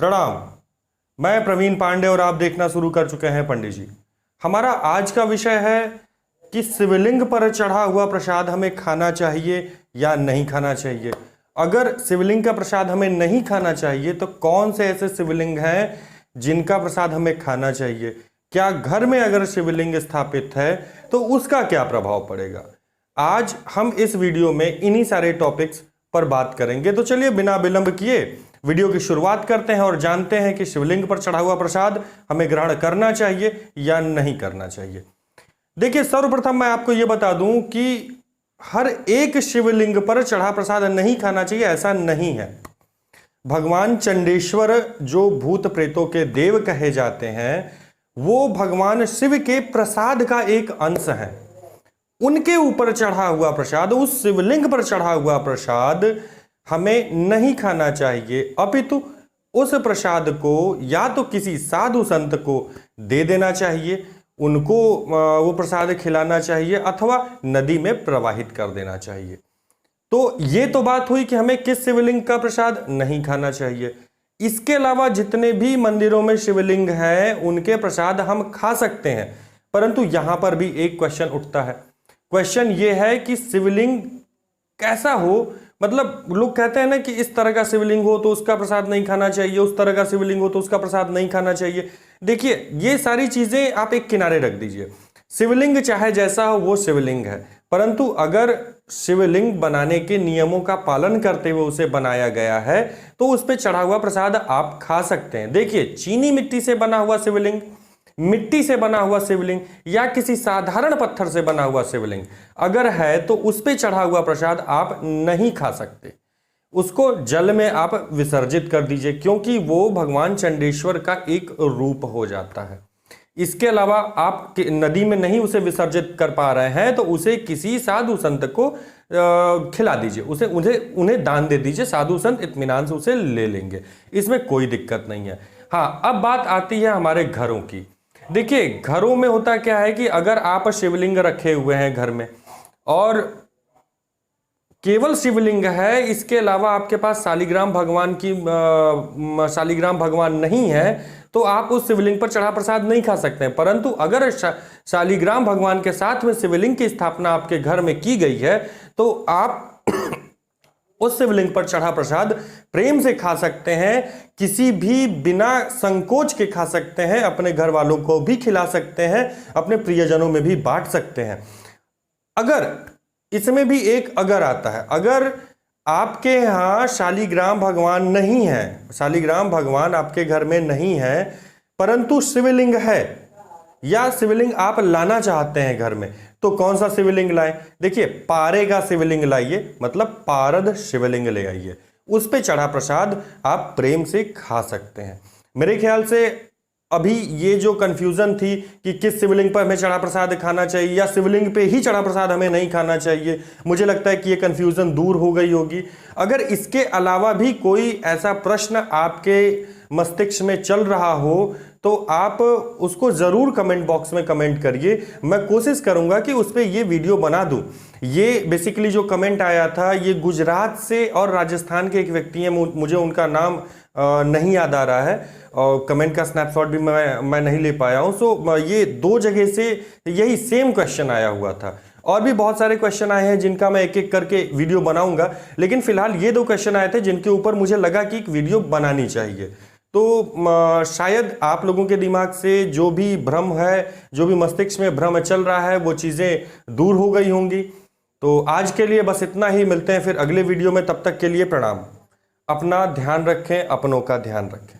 प्रणाम। मैं प्रवीण पांडे और आप देखना शुरू कर चुके हैं पंडित जी। हमारा आज का विषय है कि शिवलिंग पर चढ़ा हुआ प्रसाद हमें खाना चाहिए या नहीं खाना चाहिए। अगर शिवलिंग का प्रसाद हमें नहीं खाना चाहिए तो कौन से ऐसे शिवलिंग हैं जिनका प्रसाद हमें खाना चाहिए? क्या घर में अगर शिवलिंग स्थापित है तो उसका क्या प्रभाव पड़ेगा? आज हम इस वीडियो में इन्हीं सारे टॉपिक्स पर बात करेंगे। तो चलिए बिना विलंब किए वीडियो की शुरुआत करते हैं और जानते हैं कि शिवलिंग पर चढ़ा हुआ प्रसाद हमें ग्रहण करना चाहिए या नहीं करना चाहिए। देखिए, सर्वप्रथम मैं आपको यह बता दूं कि हर एक शिवलिंग पर चढ़ा प्रसाद नहीं खाना चाहिए, ऐसा नहीं है। भगवान चंडेश्वर जो भूत प्रेतों के देव कहे जाते हैं, वो भगवान शिव के प्रसाद का एक अंश है। उनके ऊपर चढ़ा हुआ प्रसाद, उस शिवलिंग पर चढ़ा हुआ प्रसाद हमें नहीं खाना चाहिए, अपितु उस प्रसाद को या तो किसी साधु संत को दे देना चाहिए, उनको वो प्रसाद खिलाना चाहिए, अथवा नदी में प्रवाहित कर देना चाहिए। तो ये तो बात हुई कि हमें किस शिवलिंग का प्रसाद नहीं खाना चाहिए। इसके अलावा जितने भी मंदिरों में शिवलिंग हैं उनके प्रसाद हम खा सकते हैं, परंतु यहां पर भी एक क्वेश्चन उठता है। क्वेश्चन ये है कि शिवलिंग कैसा हो। मतलब लोग कहते हैं ना कि इस तरह का शिवलिंग हो तो उसका प्रसाद नहीं खाना चाहिए, उस तरह का शिवलिंग हो तो उसका प्रसाद नहीं खाना चाहिए। देखिए, ये सारी चीजें आप एक किनारे रख दीजिए। शिवलिंग चाहे जैसा हो वो शिवलिंग है, परंतु अगर शिवलिंग बनाने के नियमों का पालन करते हुए उसे बनाया गया है तो उस पर चढ़ा हुआ प्रसाद आप खा सकते हैं। देखिए, चीनी मिट्टी से बना हुआ शिवलिंग, मिट्टी से बना हुआ शिवलिंग या किसी साधारण पत्थर से बना हुआ शिवलिंग अगर है तो उस पे चढ़ा हुआ प्रसाद आप नहीं खा सकते। उसको जल में आप विसर्जित कर दीजिए, क्योंकि वो भगवान चंडेश्वर का एक रूप हो जाता है। इसके अलावा आप नदी में नहीं उसे विसर्जित कर पा रहे हैं तो उसे किसी साधु संत को खिला दीजिए, उन्हें दान दे दीजिए। साधु संत इत्मीनान से उसे ले लेंगे, इसमें कोई दिक्कत नहीं है। हाँ, अब बात आती है हमारे घरों की। देखिए, घरों में होता क्या है कि अगर आप शिवलिंग रखे हुए हैं घर में और केवल शिवलिंग है, इसके अलावा आपके पास शालिग्राम भगवान नहीं है, तो आप उस शिवलिंग पर चढ़ा प्रसाद नहीं खा सकते हैं। परंतु अगर शालिग्राम भगवान के साथ में शिवलिंग की स्थापना आपके घर में की गई है तो आप उस शिवलिंग पर चढ़ा प्रसाद प्रेम से खा सकते हैं, किसी भी बिना संकोच के खा सकते हैं, अपने घर वालों को भी खिला सकते हैं, अपने प्रियजनों में भी बांट सकते हैं। अगर इसमें भी एक अगर आता है, अगर आपके यहाँ शालिग्राम भगवान नहीं है, शालिग्राम भगवान आपके घर में नहीं है, परंतु शिवलिंग है या शिवलिंग आप लाना चाहते हैं घर में, तो कौन सा शिवलिंग लाएं? देखिए, पारे का शिवलिंग लाइए, मतलब पारद शिवलिंग ले आइए, उस पे चढ़ा प्रसाद आप प्रेम से खा सकते हैं। मेरे ख्याल से अभी ये जो कंफ्यूजन थी कि किस शिवलिंग पर हमें चढ़ा प्रसाद खाना चाहिए या शिवलिंग पे ही चढ़ा प्रसाद हमें नहीं खाना चाहिए, मुझे लगता है कि ये कंफ्यूजन दूर हो गई होगी। अगर इसके अलावा भी कोई ऐसा प्रश्न आपके मस्तिष्क में चल रहा हो तो आप उसको जरूर कमेंट बॉक्स में कमेंट करिए। मैं कोशिश करूंगा कि उस पर ये वीडियो बना दूं। ये बेसिकली जो कमेंट आया था ये गुजरात से और राजस्थान के एक व्यक्ति हैं, मुझे उनका नाम नहीं याद आ रहा है और कमेंट का स्नैपशॉट भी मैं नहीं ले पाया हूं। सो ये दो जगह से यही सेम क्वेश्चन आया हुआ था, और भी बहुत सारे क्वेश्चन आए हैं जिनका मैं एक एक करके वीडियो बनाऊंगा, लेकिन फिलहाल ये दो क्वेश्चन आए थे जिनके ऊपर मुझे लगा कि एक वीडियो बनानी चाहिए। तो शायद आप लोगों के दिमाग से जो भी भ्रम है, जो भी मस्तिष्क में भ्रम चल रहा है, वो चीज़ें दूर हो गई होंगी। तो आज के लिए बस इतना ही, मिलते हैं फिर अगले वीडियो में। तब तक के लिए प्रणाम। अपना ध्यान रखें, अपनों का ध्यान रखें।